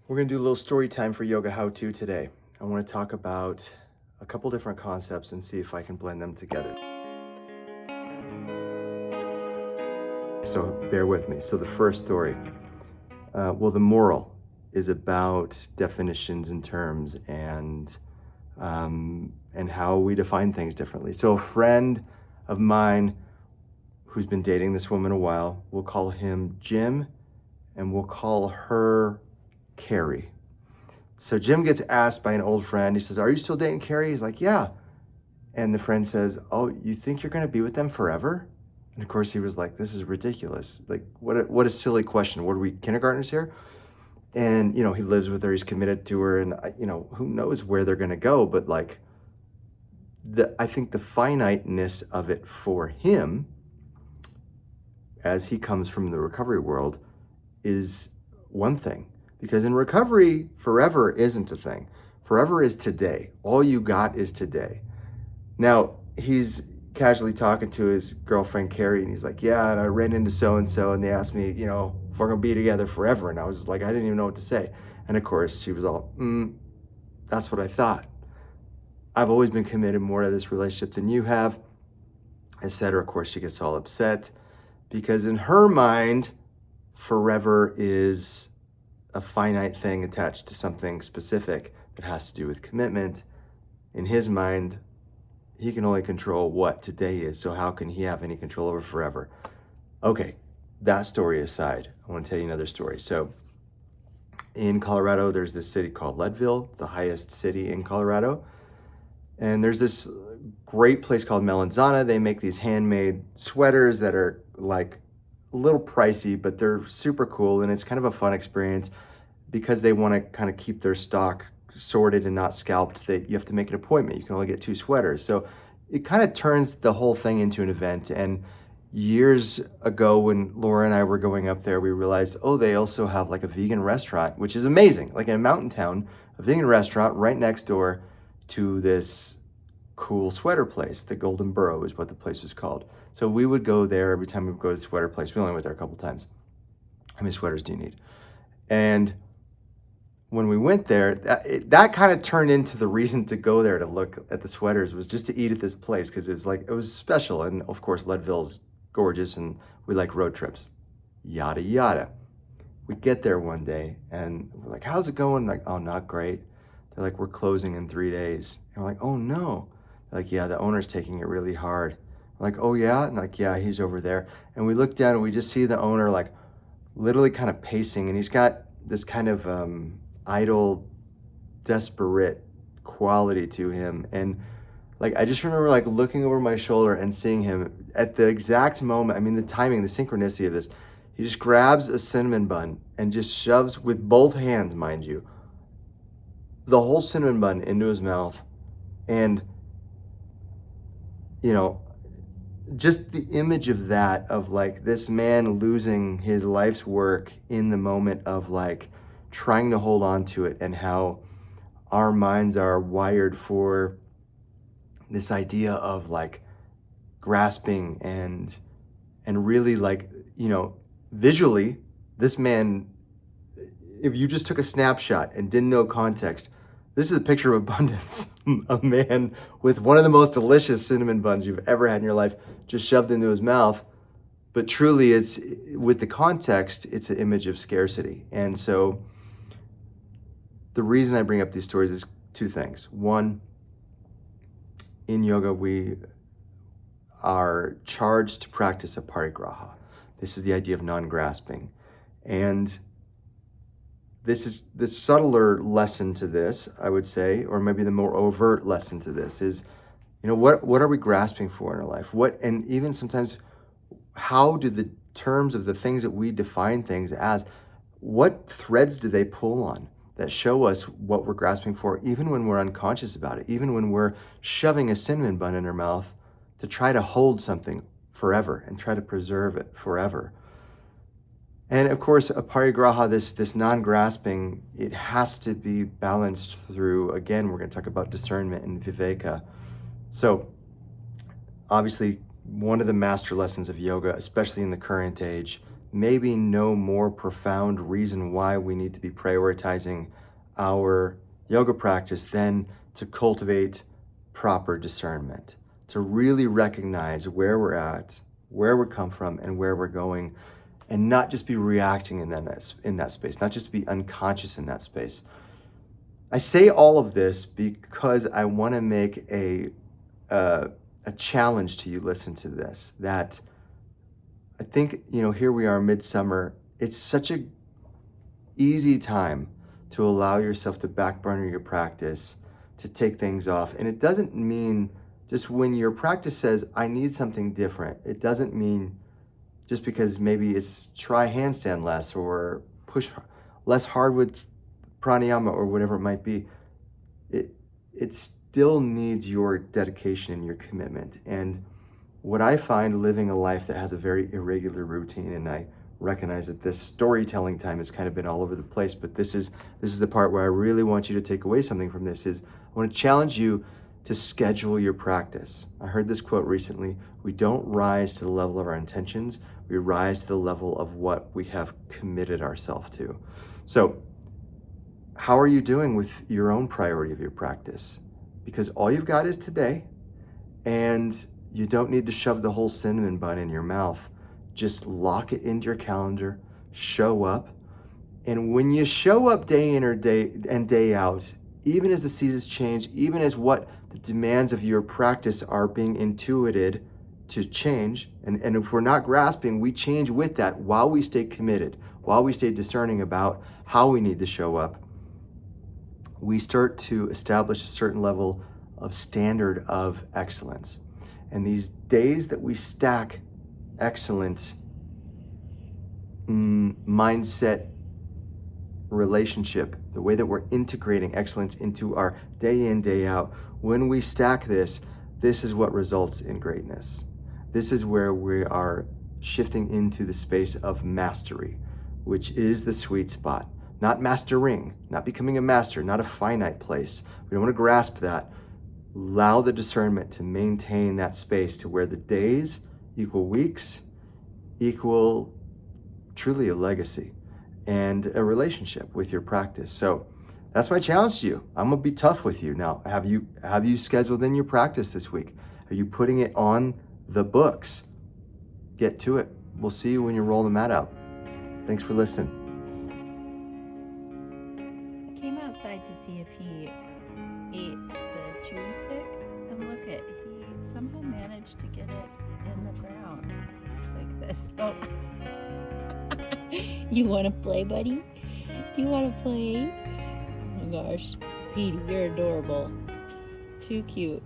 We're going to do a little story time for yoga how-to today. I want to talk about a couple different concepts and see if I can blend them together. So bear with me. So the first story, the moral is about definitions and terms and how we define things differently. So a friend of mine who's been dating this woman a while, we'll call him Jim and we'll call her Carrie. So Jim gets asked by an old friend, he says, "Are you still dating Carrie?" He's like, "Yeah." And the friend says, "Oh, you think you're going to be with them forever?" And of course he was like, "This is ridiculous. Like, what a silly question. What are we, kindergartners here?" And, he lives with her, he's committed to her, and, who knows where they're going to go. But like, I think the finiteness of it for him, as he comes from the recovery world, is one thing. Because in recovery, forever isn't a thing. Forever is today. All you got is today. Now, he's casually talking to his girlfriend, Carrie, and he's like, "Yeah, and I ran into so-and-so, and they asked me, if we're going to be together forever." And I was like, I didn't even know what to say. And of course, she was all, "That's what I thought. I've always been committed more to this relationship than you have," etc. Of course, she gets all upset because in her mind, forever is a finite thing attached to something specific that has to do with commitment. In his mind, he can only control what today is, so how can he have any control over forever? Okay, that story aside, I want to tell you another story. So in Colorado, there's this city called Leadville. It's the highest city in Colorado. And there's this great place called Melanzana. They make these handmade sweaters that are like a little pricey, but they're super cool. And it's kind of a fun experience because they want to kind of keep their stock sorted and not scalped, that you have to make an appointment. You can only get 2 sweaters. So it kind of turns the whole thing into an event. And years ago when Laura and I were going up there, we realized, they also have like a vegan restaurant, which is amazing. Like in a mountain town, a vegan restaurant right next door to this cool sweater place. The Golden Burrow is what the place was called. So we would go there every time we would go to the sweater place. We only went there a couple times. How many sweaters do you need? And when we went there, that kind of turned into the reason to go there to look at the sweaters, was just to eat at this place because it was special. And of course, Leadville's gorgeous and we like road trips, yada, yada. We get there one day and we're like, "How's it going?" Like, "Oh, not great." They're like, "We're closing in 3 days." And we're like, "Oh no." They're like, "Yeah, the owner's taking it really hard." We're like, "Oh yeah?" And like, "Yeah, he's over there." And we look down and we just see the owner like literally kind of pacing, and he's got this kind of idle, desperate quality to him. And like, I just remember like looking over my shoulder and seeing him at the exact moment. I mean, the timing, the synchronicity of this, he just grabs a cinnamon bun and just shoves with both hands, mind you, the whole cinnamon bun into his mouth. And, just the image of that, of like this man losing his life's work in the moment of like trying to hold on to it, and how our minds are wired for this idea of like grasping and really like, visually, this man, if you just took a snapshot and didn't know context, this is a picture of abundance. A man with one of the most delicious cinnamon buns you've ever had in your life just shoved into his mouth. But truly, it's, with the context, it's an image of scarcity. And so the reason I bring up these stories is 2 things. One, in yoga, we are charged to practice Aparigraha. This is the idea of non-grasping. And this is the subtler lesson to this, I would say, or maybe the more overt lesson to this is, what are we grasping for in our life? And even sometimes, how do the terms of the things that we define things as, what threads do they pull on that show us what we're grasping for, even when we're unconscious about it, even when we're shoving a cinnamon bun in our mouth to try to hold something forever and try to preserve it forever. And of course, Aparigraha, this non-grasping, it has to be balanced through, again, we're going to talk about discernment and Viveka. So obviously, one of the master lessons of yoga, especially in the current age, maybe no more profound reason why we need to be prioritizing our yoga practice than to cultivate proper discernment, to really recognize where we're at, where we come from, and where we're going, and not just be reacting in that space, not just to be unconscious in that space. I say all of this because I want to make a challenge to you. Listen to this, that I think, here we are midsummer. It's such a easy time to allow yourself to back burner your practice, to take things off. And it doesn't mean just when your practice says, I need something different. It doesn't mean just because maybe it's try handstand less or push less hard with pranayama or whatever it might be. It still needs your dedication and your commitment. And what I find living a life that has a very irregular routine, and I recognize that this storytelling time has kind of been all over the place, but this is the part where I really want you to take away something from this, is I want to challenge you to schedule your practice. I heard this quote recently: we don't rise to the level of our intentions, we rise to the level of what we have committed ourselves to. So how are you doing with your own priority of your practice? Because all you've got is today, and you don't need to shove the whole cinnamon bun in your mouth. Just lock it into your calendar, show up. And when you show up day in or day out, even as the seasons change, even as what the demands of your practice are being intuited to change, and if we're not grasping, we change with that while we stay committed, while we stay discerning about how we need to show up, we start to establish a certain level of standard of excellence. And these days that we stack excellent mindset relationship, the way that we're integrating excellence into our day in, day out, when we stack this is what results in greatness. This is where we are shifting into the space of mastery, which is the sweet spot. Not mastering, not becoming a master, not a finite place. We don't want to grasp that. Allow the discernment to maintain that space to where the days equal weeks, equal truly a legacy and a relationship with your practice. So that's my challenge to you. I'm gonna be tough with you. Now, have you scheduled in your practice this week? Are you putting it on the books? Get to it. We'll see you when you roll the mat out. Thanks for listening. I came outside to see if he ate the chewy stick, and look at, he somehow managed to get it in the ground like this. So you want to play, buddy? Do you want to play? Oh my gosh, Petey, you're adorable. Too cute.